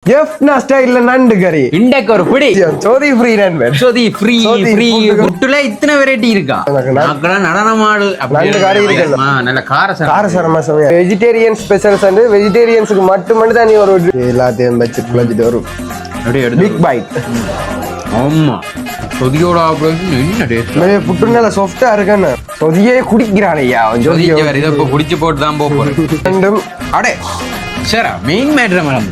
ஜெஃப்னா ஸ்டைல்ல நண்டு கறி இண்டக்கு ஒரு பிடி சோதி ஃப்ரீ நண்பர் சோதி ஃப்ரீ ஃப்ரீ புட்டுல இத்தனை வெரைட்டி இருக்கா நாக்கெல்லாம் நடனமாடு நண்டு கறி இருக்குல்ல நல்ல காரசாரமா சமையல் வெஜிடேரியன் ஸ்பெஷல்ஸ் வந்து வெஜிடேரியன்ஸ்க்கு மட்டும் தான் நீ ஒரு எல்லாத்தையும் வச்சு குழஞ்சிட்டு வரும் பிக் பைட் ஆமா சொதியோட என்ன டேஸ்ட் புட்டு நல்லா சாஃப்டா இருக்குன்னு சொதியே குடிக்கிறான் ஐயா சொதிய வேற இதை குடிச்சு போட்டு தான் போறேன் ரெண்டும் அடே சரி main matter madam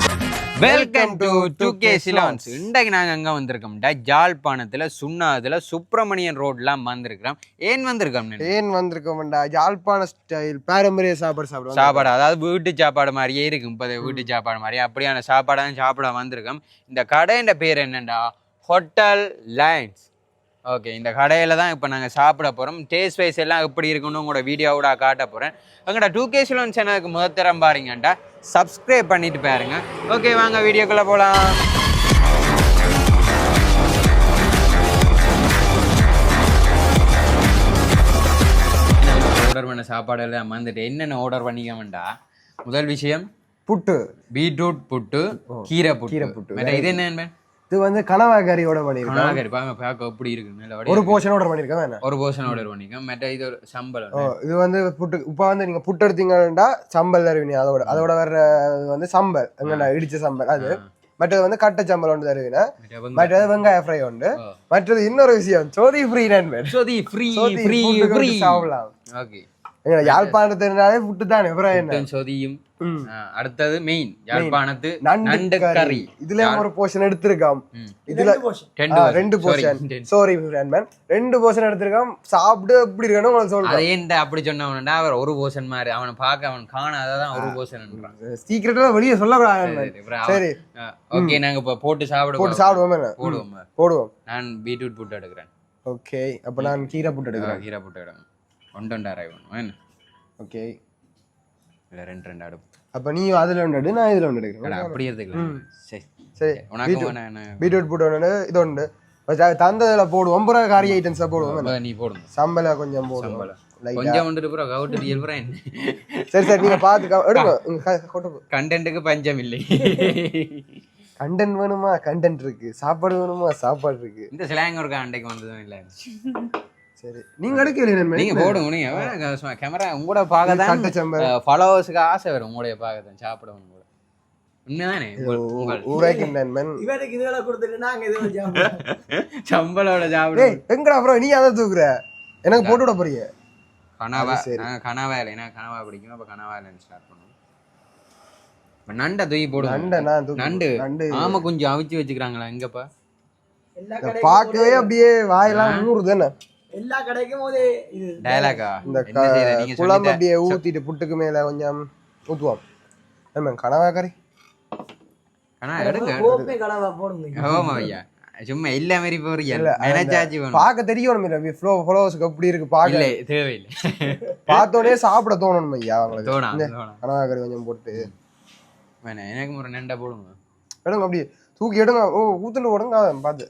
welcome to 2K சிலான்ஸ். இன்றைக்கு நாங்கள் எங்கே வந்திருக்கோம்டா ஜாழ்ப்பாணத்தில் சுண்ணாதில் சுப்பிரமணியன் ரோட்லாம் வந்திருக்கிறோம். ஏன் வந்திருக்கோம்டா ஜாழ்ப்பாண ஸ்டைல் பாரம்பரிய சாப்பாடு அதாவது வீட்டு சாப்பாடு மாதிரியே இருக்கும். இப்போ வீட்டு சாப்பாடு மாதிரி அப்படியான சாப்பாடாக சாப்பிட வந்திருக்கோம். இந்த கடையின் பேர் என்னண்டா ஹோட்டல் லைன்ஸ். ஓகே, இந்த கடையில் தான் இப்போ நாங்கள் சாப்பிட போகிறோம். டேஸ்ட் வைஸ் எல்லாம் எப்படி இருக்குன்னு உங்களோட வீடியோவோட காட்ட போகிறேன். எங்கள்டா 2K சிலான்ஸ் சேனலுக்கு முதத்தரம் பாருங்கண்டா சப்ஸ்கிரைப் பண்ணிட்டு பாருங்க. ஓகே, வாங்க வீடியோக்குள்ள போலாம். ஆர்டர் பண்ண சாப்பாடு எல்லாம் வந்துட்டு என்னென்ன ஆர்டர் பண்ணிக்க வேண்டாம். முதல் விஷயம் புட்டு, பீட்ரூட் புட்டு, கீரை புட்டு. இது என்ன? இது வந்து கனவா கறியோட பண்ணிருக்கேன். கனவா கறி பார்க்க எப்படி இருக்கு. ஒரு போர்ஷன் ஆர்டர் பண்ணிருக்கேன். ஒரு போர்ஷன் ஆர்டர் பண்ணிருக்கேன். மற்ற இது ஒரு சம்பல். இது வந்து புட்டு. இப்போ வந்து நீங்க புட்டு எடுத்தீங்கன்னா சம்பல் தருவீங்க. அதோட வர்ற வந்து சம்பல் எங்கடா இடிச்ச சம்பல் அது. மற்றது வந்து கட்டை சம்பல் ஒன்று தருவீங்க. மற்றது வெங்காய ஃப்ரை உண்டு. மற்றது இன்னொரு விஷயம் சோதி ஃப்ரீ நண்பர். சோதி ஃப்ரீ சாப்பிடலாம். ஓகே, யாழ்ப்பாணத்தினாலே புட்டு தானே சோதியும். அடுத்தது மெயின் யாழ்ப்பாணத்து நண்டு கறி. இதுல ஒரு போர்ஷன் எடுத்திருக்காம். இதுல ரெண்டு போர்ஷன். சாரி நண்பன், ரெண்டு போர்ஷன் எடுத்திருக்காம். சாப்பிட்டு எப்படி இருக்கணும் உங்களுக்கு சொல்றேன். அது ஏன்டா அப்படி சொன்னவன்டா அவர் ஒரு போர்ஷன் மாதிரி அவனை பார்க்க அவன் காணாதான் ஒரு போர்ஷன் சீக்கிரட்டா வெளியே சொல்லக்கூடாது. சரி, ஓகே, நாங்க இப்ப போட்டு போடுவோம். நான் பீட்ரூட் புட்டு எடுக்கிறேன். ஓகே, அப்ப நான் கீரை புட்டு எடுக்கிறேன். கீரை புட்டு எடுக்கிறேன். ஒன்று அரைவணும். ஓகே, இல்ல ரெண்டு அடுப்பு. அப்ப நீ அதுல ஒன்று எடு, நான் இதுல ஒன்று எடுக்கிறேன். அப்படி எடுத்துக்கலாம். சரி, பீட்ரூட் புட்டு ஒன்று, இது ஒன்று தந்ததுல போடுவோம். அப்புறம் கறி ஐட்டம்ஸ் போடுவோம். நீ போடுங்க. சம்பள கொஞ்சம் போடுவோம். கொஞ்சம் வந்துட்டு ப்ரோ கவுட்டு ரியல். சரி, நீங்க பாத்து எடுங்க. கண்டென்ட்டுக்கு பஞ்சம் இல்லை. கண்டென்ட் வேணுமா கண்டென்ட் இருக்கு, சாப்பாடு வேணுமா சாப்பாடு இருக்கு. இந்த ஸ்லாங் ஒரு அண்டைக்கு வந்ததும் இல்லை. சரி, நீங்க எடுக்கல நீங்க போடுங்க. நீங்க கேமரா உங்களோட பார்க்கதான் ஃபாலோவர்ஸ்க்கு ஆசை வரும். உங்களுடைய பார்க்கதான் சாப்பிடணும் கூட. உண்மைதானே? சம்பளோட சாப்பிடு எங்கடா அப்புறம் நீ அதை தூக்குற எனக்கு போட்டு விட போறீங்க. கனவா இல்லை, எனக்கு கனவா பிடிக்கும். அப்ப கனவா இல்லைன்னு ஸ்டார்ட் பண்ணுவோம். நண்டை தூக்கி போடுவோம். நண்டு ஆமா கொஞ்சம் அவிச்சு வச்சுக்கிறாங்களா எங்கப்பா? பார்க்கவே அப்படியே வாயெல்லாம் ஊறுது. என்ன எல்லா கடைக்கும் ஒரு இது டயலாகா? இந்த குழம்பு அப்படியே ஊத்திட்டு புட்டுக்கு மேல கொஞ்சம் ஊத்துவோம். கனவா கறி கனவா போடுங்க. ஆமா ஐயா, சும்மா எல்லா மாதிரி போறீங்க. நினைச்சாச்சு பார்க்க தெரியணும். ஃபாலோவர்ஸ்க்கு எப்படி இருக்கு பார்க்க தேவையில்லை. பார்த்தோடனே சாப்பிட தோணணும் ஐயா. அவங்களுக்கு கனவா கறி கொஞ்சம் போட்டு எனக்கு ஒரு நண்டை போடுங்க. எடுங்க, அப்படியே தூக்கி எடுங்க. ஊத்துட்டு போடுங்க. பார்த்து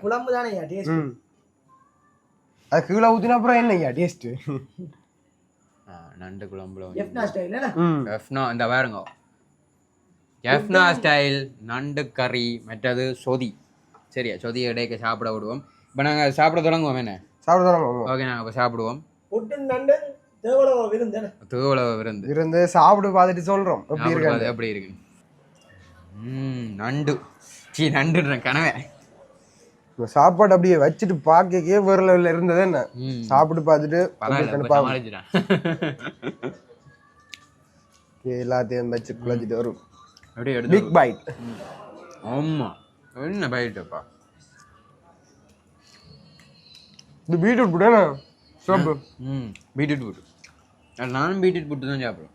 குழம்பு தானே டேஸ்ட். அது கீழே ஊத்தினா அப்புறம் என்ன ஐயா டேஸ்ட்? நண்டு குழம்புல இந்த பாருங்க எஃப்னா ஸ்டைல் நண்டு கறி. மற்றது சொதி. சரியா, சொதி இடைக்க சாப்பிட விடுவோம். இப்போ நாங்கள் சாப்பிட தொடங்குவோம். என்ன சாப்பிட தொடங்குவோம்? ஓகே, நாங்கள் இப்போ சாப்பிடுவோம். விருந்து சாப்பிட்டு பார்த்துட்டு சொல்றோம் எப்படி இருக்கு. நண்டு நண்டுன்ற கனவே சாப்பாடு அப்படியே வச்சுட்டு பார்க்கவே வேற லெவல்ல இருந்தது. என்ன சாப்பிட்டு பார்த்துட்டு எல்லாத்தையும் வச்சு குழஞ்சிட்டு வரும். Big bite. ஆமா, என்ன பைட்டப்பா. இது பீட்ரூட் புட்டு. பீட்ரூட் புட்டு. நானும் பீட்ரூட் புட்டு தான் சாப்பிடுவேன்.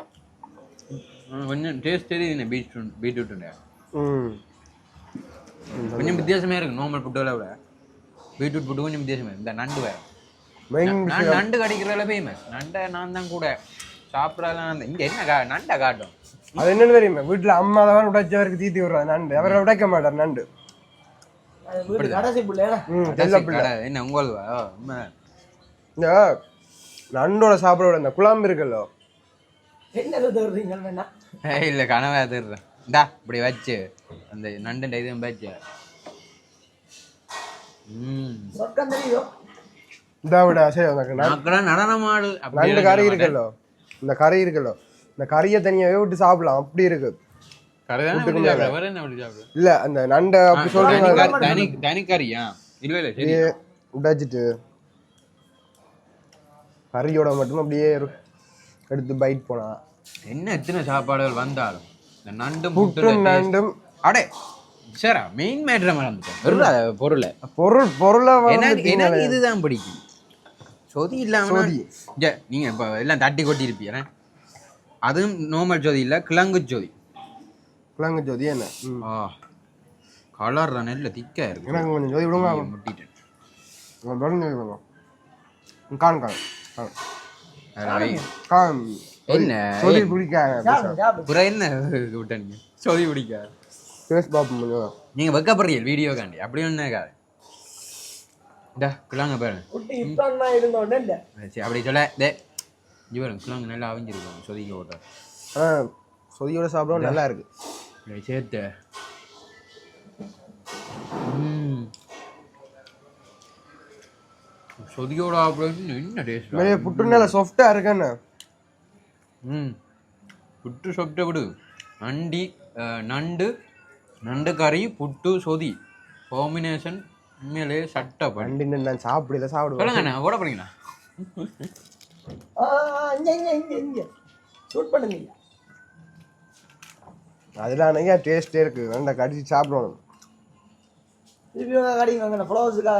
கொஞ்சம் டேஸ்ட் தெரியுது பீட்ரூட். கொஞ்சம் வித்தியாசமே இருக்கு. நார்மல் புட்டுகளை விட பீட்ரூட் புட்டு கொஞ்சம் வித்தியாசமா இருக்கு. இந்த நண்டு வேற. நண்டு கடிக்கிறதுல ஃபேமஸ். நண்டை நான் தான் கூட சாப்பிடலாம். இங்க என்ன நண்டை காட்டும். அது என்னன்னு தெரியுமா? வீட்டுல அம்மா தான் உடைச்சவருக்கு தீத்தி விடுறாரு நண்டு. அவரை உடைக்க மாட்டார் நண்டு. என்ன உங்களுக்கு இந்த நண்டோட சாப்பிட இந்த குழம்பு இருக்குல்ல, என்ன இல்ல கனவா தெரியுறேன். இந்தா இப்படி வச்சு அந்த நண்டு இதுவும் வச்சு சொர்க்கம் தெரியும். இந்த விட சரி உனக்கு நாக்கெல்லாம் நடனமாடு நண்டு கறி இருக்குல்லோ, இந்த கறி இருக்குல்லோ, இந்த கறியை தனியாவே விட்டு சாப்பிடலாம். அப்படி இருக்கு இல்ல அந்த நண்டை அப்படி சொல்றீங்க தனி கறியா இல்ல இல்ல சரி உடைச்சிட்டு கறியோட மட்டும் அப்படியே எடுத்து பைட் போனா என்ன எத்தனை சாப்பாடுகள் வந்தாலும் இந்த நண்டும் புட்டும் நண்டும் அடே சரா மெயின் மேட்ரை மறந்துட்டேன் பொருளை எனக்கு இதுதான் பிடிக்கும். சொதி இல்லாம நீங்க இப்ப எல்லாம் தட்டி கொட்டி இருப்பீங்க. அதுவும் நார்மல் ஜோதி இல்ல, கிழங்கு ஜோதி. கிழங்கு ஜோதி என்ன கலர் நெல்ல திக்கா இருக்கு. எனக்கு கொஞ்சம் ஜோதி விடுங்க முட்டிட்டேன். என்ன ஜோதி பிடிக்காது என்ன விட்டீங்க சொதி பிடிக்காது. நீங்க வைக்கப்படுறீங்க வீடியோ காண்டி அப்படி ஒண்ணு இருக்காது. கிழங்கு பாருங்க அப்படி சொல்ல இவரும் கிழங்கு நல்லா அவிஞ்சிருக்கும் சொதிக்க ஓட்ட. சொதியோட சாப்பிட நல்லா இருக்கு சேர்த்து. சொதியோட என்ன டேஸ்ட் புட்டு நல்லா சாஃப்டா இருக்குன்னு. புட்டு சாப்பிட்ட விடு நண்டு கறி புட்டு சொதி காம்பினேஷன் உண்மையிலே சட்டை பண்ணி நான் சாப்பிடல சாப்பிடுவேன். ஓட போறீங்களா? அதெல்லாம் நிறைய டேஸ்டே இருக்கு. நல்லா கடிச்சு சாப்பிடணும். திருப்பி கடிங்க ஃப்ளவர்ஸுக்கா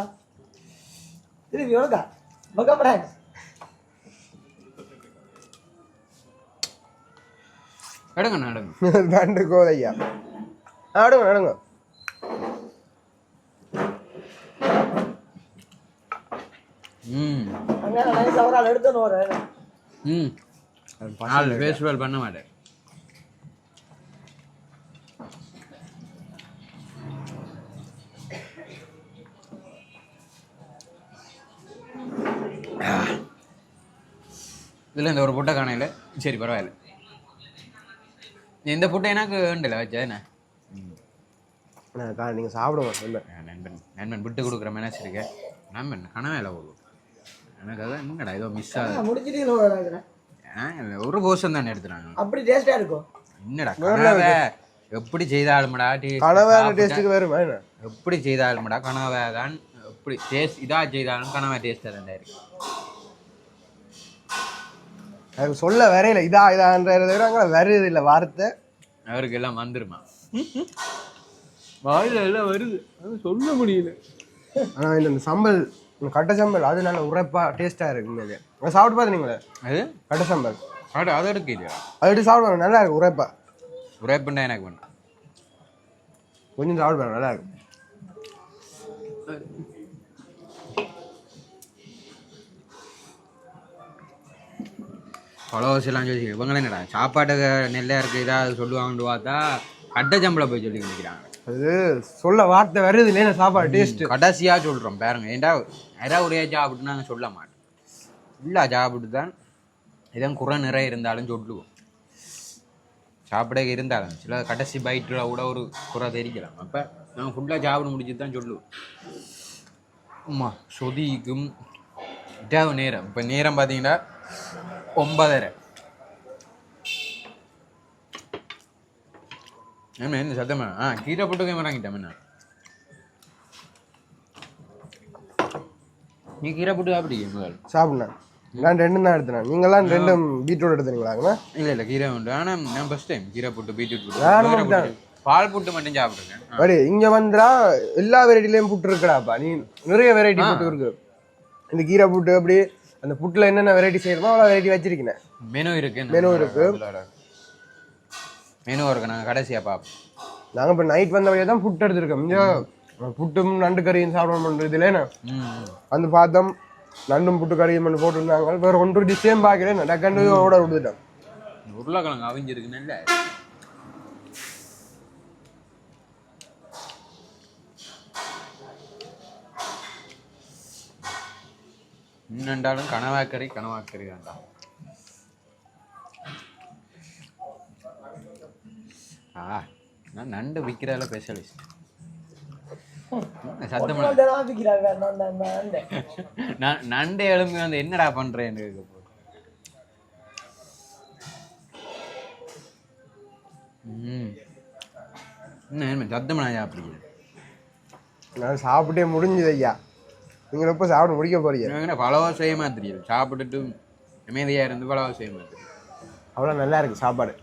திருப்பி உனக்கா மக்கப்படாங்க எடுங்க நடங்க நண்டு கோதையா அடுங்க அடுங்க. ஃபேஸ்டிவல் பண்ண மாட்டேன். இதில் இந்த ஒரு புட்டை காணையில் சரி பரவாயில்ல. இந்த புட்டை எனக்கு வேண்டல வச்சா என்ன நீங்கள் சாப்பிடுவோம். நண்பன் விட்டு கொடுக்குற மேனேஜ் இருக்கேன். நண்பன் கனவேல போடுவோம். எனக்கு அதான் என்னடா ஏதோ மிஸ் ஆகுது. ஒரு போர்ஷன் தானே எடுத்துறாங்க. அப்படி டேஸ்டா இருக்கும். என்னடா கனவை எப்படி செய்தாலும்டா எப்படி செய்தாலும்டா கனவை தான் எப்படி டேஸ்ட் இதா செய்தாலும் கனவை டேஸ்டாக தான் இருக்கு. எனக்கு சொல்ல வரையில இதான்றத வருது இல்லை வார்த்தை அவருக்கு எல்லாம் வந்துருமா வாயில எல்லாம் வருது அது சொல்ல முடியல. ஆனால் இந்த சம்பல் கட்டை சம்பல் அது நல்ல உரைப்பா டேஸ்டா இருக்கு. சாப்பிட்டு பார்த்தீங்களா? அது கட்டை சம்பல் அதை இருக்கு இல்லையா? அது எப்படி சாப்பிடுவாங்க? நல்லா இருக்கு. உரைப்புண்டா எனக்கு வேணும். கொஞ்சம் சாப்பிடுவாங்க நல்லா இருக்கு. பழவசெல்லாம் சொல்லி இவங்களே என்னடா சாப்பாட்டுக்கு நெல்லையா இருக்கு இதாக சொல்லுவாங்கன்னு பார்த்தா கட்டை சம்பளை போய் சொல்லி நினைக்கிறாங்க. அது சொல்ல வார்த்தை வருது இல்லையா சாப்பாடு டேஸ்ட் கடைசியாக சொல்கிறோம் பாருங்க. ஏண்டா யாராவது ஒரே சாப்பிட்டு நாங்கள் சொல்ல மாட்டோம். ஃபுல்லாக சாப்பிட்டு தான் இதான் குறை நிறைய இருந்தாலும் சொல்லுவோம். சாப்பிட இருந்தாலும் சில கடைசி பைட்டில் கூட ஒரு குறை தெரிக்கலாம். அப்போ நாங்கள் ஃபுல்லாக சாப்பிட முடிச்சு தான் சொல்லுவோம். ஆமா சொதிக்கும் இட்டாவு நேரம். இப்போ நேரம் பார்த்தீங்கன்னா 9:30. என்ன சத்தமா கீரை போட்டு கேமராங்கிட்டேன். என்ன நீ கீரை போட்டு சாப்பிட்டீங்க? சாப்பிட்றேன். நான் 2 தான் எடுத்தேன். நீங்களாம் 2 பீட்ரூட் எடுத்துறீங்களா? இல்லை கீரை உண்டு. ஆனால் நான் ஃபர்ஸ்ட் டைம் கீரை போட்டு பீட்ரூட் பால் புட்டு மட்டும் சாப்பிட்ருக்கேன். அப்படி இங்கே வந்துடா எல்லா வெரைட்டிலையும் புட்டு இருக்குடாப்பா. நீ நிறைய வெரைட்டி புட்டு இருக்கு. இந்த கீரை புட்டு அப்படி அந்த புட்டில் என்னென்ன வெரைட்டி செய்யணுமோ அவ்வளோ வெரைட்டி வச்சிருக்கேன். மெனு இருக்கு. மெனு இருக்கு. நாங்கள் கடைசியாக பார்ப்போம். நாங்கள் இப்போ நைட் வந்த வழியாக தான் புட்டு எடுத்துருக்கோம். இங்கே புட்டும் நண்டு கறியும் சாப்பிட பண்ணுறது இல்லைன்னா வந்து பார்த்தோம். நண்டும் புட்டு கறியும் பண்ணி போட்டுருந்தாங்க. வேறு ஒன்று டிஷ்ஷையும் பார்க்குறேன். டக்கண்டு ஓட விட்டுட்டேன். உருளைக்கிழங்கு அவிஞ்சிருக்குன்னு இல்லை இன்னண்டாலும் கனவாக்கறி வேண்டாம். நான் நண்டு விற்கிறதுல ஸ்பெஷலிஸ்ட். சத்தம் நண்டு எலும்பி வந்து என்னடா பண்றேன்னு கேட்க போகுது. என்ன சத்தம் நான் சாப்பிடுறேன். நான் சாப்பிட்டே முடிஞ்சது ஐயா. நீங்கள் எப்போ சாப்பிட முடிக்க போறீங்க? பலவா செய்யமா தெரியுது. சாப்பிட்டுட்டு அமைதியா இருந்து பலவா செய்யமா தெரியும். அவ்வளோ நல்லா இருக்கு சாப்பாடு.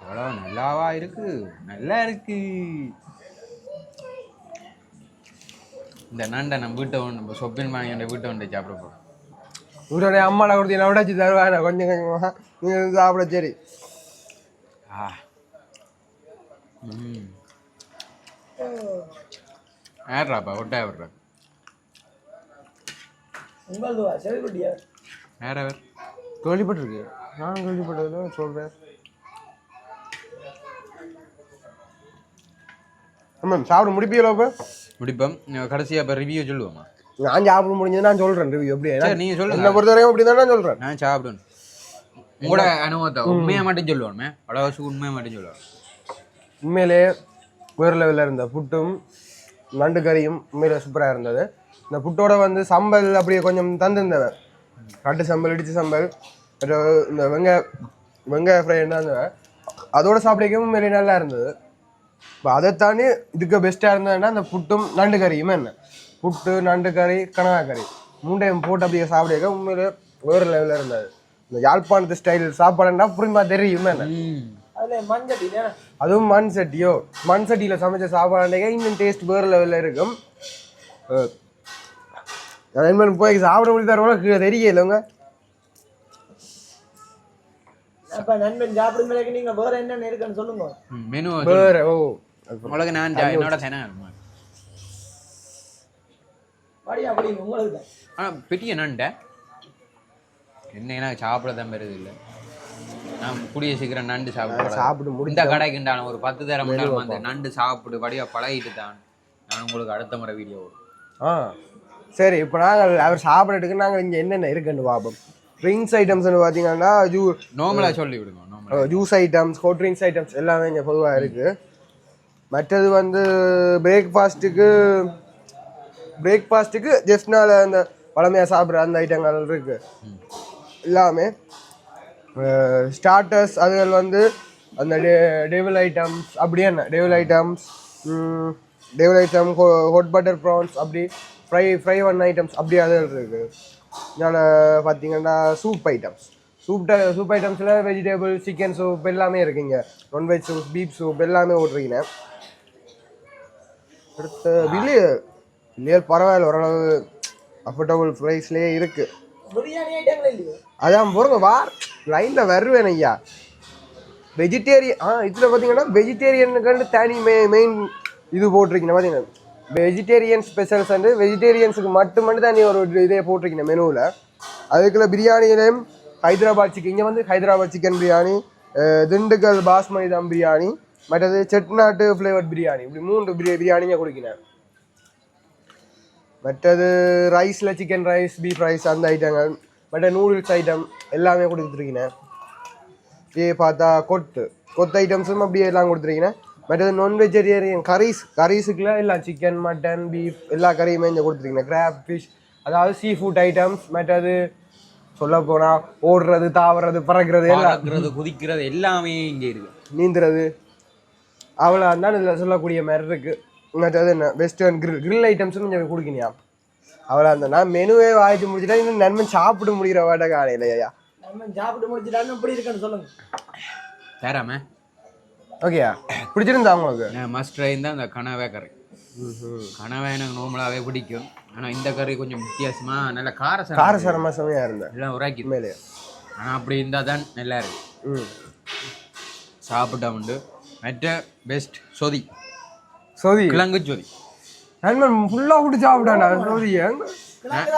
அவ்வளோ நல்லாவா இருக்கு, நல்லா இருக்கு. இந்த நண்டை நம்ம வீட்டை நம்ம சொப்பின் மாணியோட வீட்டை வந்து சாப்பிட போகிறோம். உங்களுடைய அம்மாவை கொடுத்தீங்கன்னா உடச்சி தருவாங்க கொஞ்சம் கொஞ்சமாக நீங்கள் சாப்பிட. சரி. ஏறாப்பா ஒட்டா விடுற வேற கேள்விப்பட்டிருக்கு. நானும் கேள்விப்பட்டதுல சொல்கிறேன். ஆமாம் சாப்பிட முடிப்பீங்களா? இப்போ முடிப்போம். கடைசியாக இப்போ ரிவ்யூ சொல்லுவோமா? நான் சாப்பிட முடிஞ்சது நான் சொல்கிறேன் ரிவ்யூ. எப்படி நீங்கள் சொல்லுங்க. என்னை பொறுத்த வரைக்கும் அப்படி தான் நான் சொல்கிறேன். நான் சாப்பிடணும். உங்களோட அனுபவத்தை உண்மையாக மட்டும் சொல்லுவோமே. அவ்வளோவாசி உண்மையாக மட்டும் சொல்லுவோம். உண்மையிலே வேறு லெவலில் இருந்த புட்டும் நண்டு கறியும் உண்மையிலே சூப்பராக இருந்தது. இந்த புட்டோட வந்து சம்பல் அப்படியே கொஞ்சம் தந்துருந்தவன். கட்டு சம்பல், இடிச்சு சம்பல், இந்த வெங்காய ஃப்ரை இருந்தவன். அதோட சாப்பிடவும் உண்மையிலே நல்லா இருந்தது. இப்போ அதைத்தாண்டி இதுக்கு பெஸ்ட்டாக இருந்ததுன்னா இந்த புட்டும் நண்டு கறியுமே. என்ன புட்டு, நண்டு கறி, கனவா கறி மூண்டையும் போட்டு அப்படியே சாப்பிட உண்மையிலே வேறு லெவலில் இருந்தது. இந்த யாழ்ப்பாணத்து ஸ்டைல் சாப்பாடுன்னா புரியுமா தெரியுமே. என்ன அதுவும் மண் சட்டியோ, மண் சட்டியில் சமைச்ச சாப்பாடு இன்னும் டேஸ்ட் வேறு லெவலில் இருக்கும். போய் சாப்பிட முடியும் தரவங்க கீழே தெரியலங்க. நண்பன் சாப்பிடும் நீங்க வேற என்ன இருக்குன்னு சொல்லுங்க. மெனு வேற உங்களுக்கு நான் என்னோட சேனல் உங்களுக்கு ஆனால் பெரிய நண்டை என்ன சாப்பிட தான் பெறுது இல்லை. நான் கூடிய சீக்கிரம் நண்டு சாப்பிட இந்த கடைக்குண்டான ஒரு 10 தரம் வந்து நண்டு சாப்பிடு படியா பழகிட்டு தான் நான் உங்களுக்கு அடுத்த முறை வீடியோ வரும். சரி. இப்போ நாங்கள் அவர் சாப்பிட்றதுக்கு நாங்கள் இங்கே என்னென்ன இருக்குன்னு பார்ப்போம். ட்ரிங்க்ஸ் ஐட்டம்ஸ்னு பார்த்தீங்கன்னா நார்மலாக சொல்லி விடுங்க. Juice items, gold drinks items எல்லாமே இங்கே பொதுவாக இருக்குது. மற்றது வந்து பிரேக்ஃபாஸ்ட்டுக்கு ஜஸ்ட்னால அந்த பழமையாக சாப்பிட்ற அந்த ஐட்டங்கள் இருக்குது எல்லாமே. ஸ்டார்டர்ஸ் அதுகள் வந்து அந்த டேபிள் ஐட்டம்ஸ் அப்படியே என்ன table item hot butter prawns அப்படி ஃப்ரை ஒன் ஐட்டம்ஸ் அப்படி அதுகள் இருக்குது. இதனால் பார்த்தீங்கன்னா சூப் ஐட்டம்ஸில் வெஜிடபிள், சிக்கன் சூப் எல்லாமே இருக்குங்க. நான்வெஜ் சூப், பீஃப் சூப் எல்லாமே ஓட்டுறீங்க. அடுத்த பில்லியர் பரவாயில்ல, ஓரளவு அஃபோர்டபுள் ப்ரைஸ்லேயே இருக்குது. அதான் போகிறோங்க வார் லைனில் வருவேன் ஐயா. வெஜிடேரியன் இதில் பார்த்தீங்கன்னா வெஜிடேரியனுக்கு தனி மெயின் இது போட்டிருக்கீங்க. பார்த்தீங்கன்னா வெஜிடேரியன் ஸ்பெஷல்ஸ் வந்து வெஜிடேரியன்ஸுக்கு மட்டும் தனி ஒரு இதே போட்டிருக்கீங்க மெனுவில். அதுக்குள்ள பிரியாணியிலையும் ஹைதராபாத் சிக்கன், இங்கே வந்து ஹைதராபாத் சிக்கன் பிரியாணி, திண்டுக்கல் பாஸ்மதி தம் பிரியாணி, மற்றது செட்நாட்டு ஃப்ளேவர்ட் பிரியாணி, இப்படி 3 பிரியாணிங்க கொடுக்கினேன். மற்றது ரைஸில் சிக்கன் ரைஸ், பீஃப் ரைஸ் அந்த ஐட்டங்கள், மற்ற நூடுல்ஸ் ஐட்டம் எல்லாமே கொடுத்துருக்கீங்க. அப்படியே பார்த்தா கொத்து ஐட்டம்ஸும் அப்படியே எல்லாம் கொடுத்துருக்கீங்க. மற்றது நான் வெஜிடேரியன் கரீஸுக்குள்ள எல்லாம் சிக்கன், மட்டன், பீஃப் எல்லா கறியுமே இங்கே கொடுத்துருக்கீங்க. கிராப், ஃபிஷ், அதாவது சீ ஃபுட் ஐட்டம்ஸ். மற்றது சொல்ல போனால் ஓடுறது, தாவறது, பறக்கிறது, எல்லாம் குதிக்கிறது எல்லாமே இங்கே இருக்குது. நீந்துறது அவ்வளோ தான் இதில் சொல்லக்கூடிய மாதிரி இருக்குது. மற்றது என்ன வெஸ்டர்ன் கிரில் ஐட்டம்ஸும் கொஞ்சம் கொடுக்கணியா. அவ்வளோ அந்த நான் மெனுவே வாய்ச்சி முடிச்சுட்டா இன்னும் நண்பன் சாப்பிட முடிகிற வாட்ட காலையிலையா. நண்பன் சாப்பிட்டு முடிச்சுட்டாலும் இப்படி இருக்குன்னு சொல்லுங்க. தராம ஓகேயா பிடிச்சிருந்தா உங்களுக்கு? மஸ்ட் ட்ரை தான் அந்த கனவே கறி. கனவே எனக்கு நார்மலாகவே பிடிக்கும். ஆனால் இந்த கறி கொஞ்சம் வித்தியாசமாக நல்ல காரசாரமாக செமையாக இருந்தேன் எல்லாம் உராக்கி மேலே. ஆனால் அப்படி இருந்தால் தான் நல்லா இருக்கு. சாப்பிட்டா உண்டு. மற்ற பெஸ்ட் சொதி கிழங்கு சொதி. நண்பன் ஃபுல்லாக விட்டு சாப்பிட்டாண்டா சொதியை.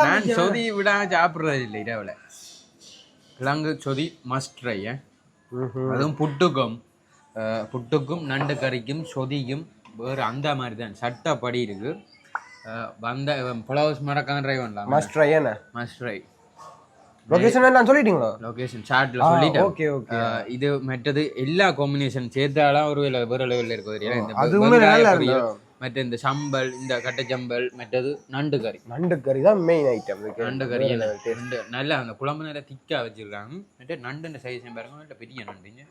நான் சொதி விடாம சாப்பிட்றது இல்லை இரவில். கிழங்கு சொதி மஸ்ட் ட்ரை. அதுவும் புட்டுக்கும் நண்டு கறிக்கும் சொதிக்கும் வேறு அந்த மாதிரி தான் சட்டப்படி இருக்கு. வந்த புலவஸ் மறக்காம ட்ரை பண்ணலாம். மஸ்ட் ட்ரை என்ன? Must try. லொகேஷன் எல்லாம் சொல்லிட்டீங்களா? லொகேஷன் சார்ட்ல சொல்லிட்டேன். Okay okay. இது மற்றது எல்லா காம்பினேஷன் சேர்த்தாலும் ஒரு வேற லெவல்ல இருக்கும் தெரியும். இந்த அதுவுமே நல்லா இருக்கும். மற்ற இந்த சம்பல், இந்த கட்டச்சம்பல், மற்றது நண்டு கறி. நண்டு கறி தான் மெயின் ஐட்டம். நண்டு கறி நண்டு நல்லா அந்த குழம்பு நேரம் திக்கா வச்சிருக்காங்க. மற்ற நண்டு சைஸ் பாருங்க, நல்ல பெரிய நண்டுங்க.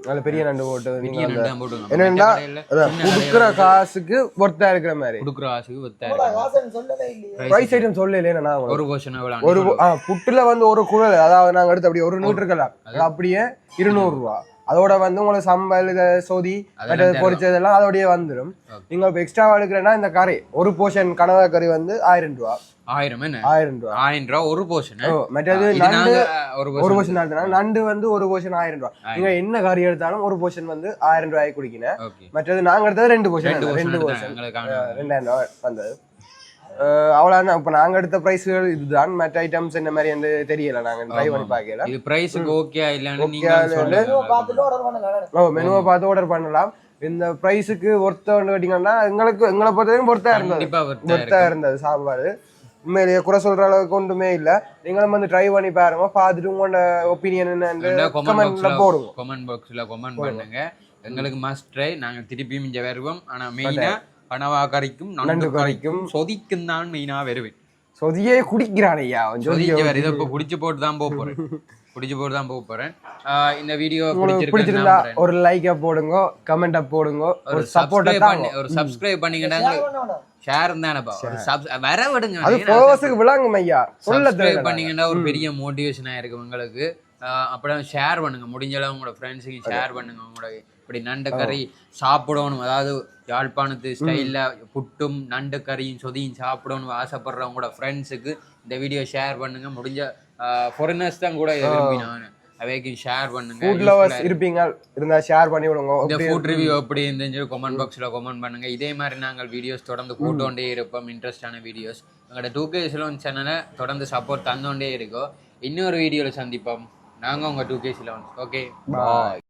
நல்ல பெரிய நண்டு போட்டு பெரிய நண்டு தான் போட்டுங்க. என்னன்னா குடுக்குற காசுக்கு ஒர்த்தா இருக்கிற மாதிரி. குடுக்குற காசுக்கு ஒர்த்தா இருக்கு. வாசன் சொல்லவே இல்லையே. பிரைஸ் ஐட்டம் சொல்லலையே நான். ஒரு போர்ஷன் எவ்வளவு? ஒரு புட்டுல வந்து ஒரு குழல், அதாவது நாங்க எடுத்து அப்படியே ஒரு நூறு இருக்கலாம், அது அப்படியே 200 ரூபா. அதோட வந்து உங்களுக்கு சம்பல், சொதி, பொரிச்சதெல்லாம் அதோடய வந்துடும். நீங்க இப்ப எக்ஸ்ட்ரா எடுக்கிறேன்னா இந்த கறி ஒரு போர்ஷன் கனவா கறி வந்து 1000 ரூபா. 1000 என்ன? 1000 ரூபா. 1000 ரூபா ஒரு போர்ஷன். மற்றது நண்டு ஒரு போர்ஷன் நண்டு வந்து ஒரு போர்ஷன் 1000 ரூபா. நீங்க என்ன கறி எடுத்தாலும் ஒரு போர்ஷன் வந்து 1000 ரூபாய்க்கு குடிக்கணும். மற்றது நாங்க எடுத்தது 2 போர்ஷன் 2000 ரூபா வந்தது. அவ்வளவுதான். இப்ப நாங்க எடுத்த பிரைஸ்கள் இதுதான். மற்ற ஐட்டம்ஸ் என்ன மாதிரி வந்து தெரியல, நாங்க ட்ரை பண்ணி பார்க்கல. இது பிரைஸ்க்கு ஓகே இல்லன்னு நீங்க சொல்லுங்க. மெனுவை பார்த்து ஆர்டர் பண்ணலாம். இந்த பிரைஸுக்கு ஒர்த்தா கேட்டீங்கன்னா எங்களை பொறுத்தவரைக்கும் ஒர்த்தா இருந்தது சாப்பாடு. உண்மையிலேயே குறை சொல்ற அளவுக்கு ஒன்றுமே இல்ல. நீங்களும் வந்து ட்ரை பண்ணி பாருங்க, பார்த்துட்டு உங்களோட ஒப்பீனியன் என்னன்னு கமெண்ட்ல போடுங்க. கமெண்ட் பாக்ஸ்ல கமெண்ட் பண்ணுங்க. எங்களுக்கு மஸ்ட் ட்ரை. நாங்க திருப்பியும் இங்க வருவோம். ஆனா மெயினா கனவா கறிக்கும் நண்டு கறிக்கும் சொதிக்கும் தான் மெயினா வருவேன். சொதியே குடிக்கிறான் ஐயா. இதை இப்போ குடிச்சு போட்டு தான் போக போறேன். இந்த வீடியோ பிடிச்சிருந்தா ஒரு லைக்க போடுங்க, கமெண்ட போடுங்க, ஒரு சப்போர்ட் தாங்க. ஒரு சப்ஸ்கிரைப் பண்ணீங்கன்னா ஷேர் தானேப்பா, வர விடுங்க. அது ஃபாலோவர்ஸ்க்கு விளங்கும் ஐயா. சப்ஸ்கிரைப் பண்ணீங்கன்னா ஒரு பெரிய மோட்டிவேஷனா இருக்கும் உங்களுக்கு. அப்படியே ஷேர் பண்ணுங்க, முடிஞ்ச அளவு உங்களோட ஃப்ரெண்ட்ஸுக்கு ஷேர் பண்ணுங்க. உங்களோட இப்படி நண்டு கறி சாப்பிடணும், அதாவது யாழ்ப்பாணத்து ஸ்டைல்ல புட்டும் நண்டு கறியும் சொதியும் சாப்பிடணும் ஆசைப்படுறவங்களோட ஃப்ரெண்ட்ஸுக்கு இந்த வீடியோ ஷேர் பண்ணுங்க. முடிஞ்ச ஃபாரினர்ஸ் தான் கூட இதை விரும்பினாங்க, அவைக்கு ஷேர் பண்ணுங்க. ஃபுட் லவர்ஸ் இருப்பீங்க, இருந்தா ஷேர் பண்ணி விடுங்க. இந்த ஃபுட் ரிவ்யூ எப்படி இருந்துச்சு கமெண்ட் பாக்ஸ்ல கமெண்ட் பண்ணுங்க. இதே மாதிரி நாங்கள் வீடியோஸ் தொடர்ந்து போட்டோண்டே இருப்போம், இன்ட்ரெஸ்டான வீடியோஸ். எங்களோட 2K Salon சேனலை தொடர்ந்து சப்போர்ட் தந்தோண்டே இருக்கோம். இன்னொரு வீடியோவில் சந்திப்போம். நாங்கள் உங்கள் 2K Salon. ஓகே, பாய்.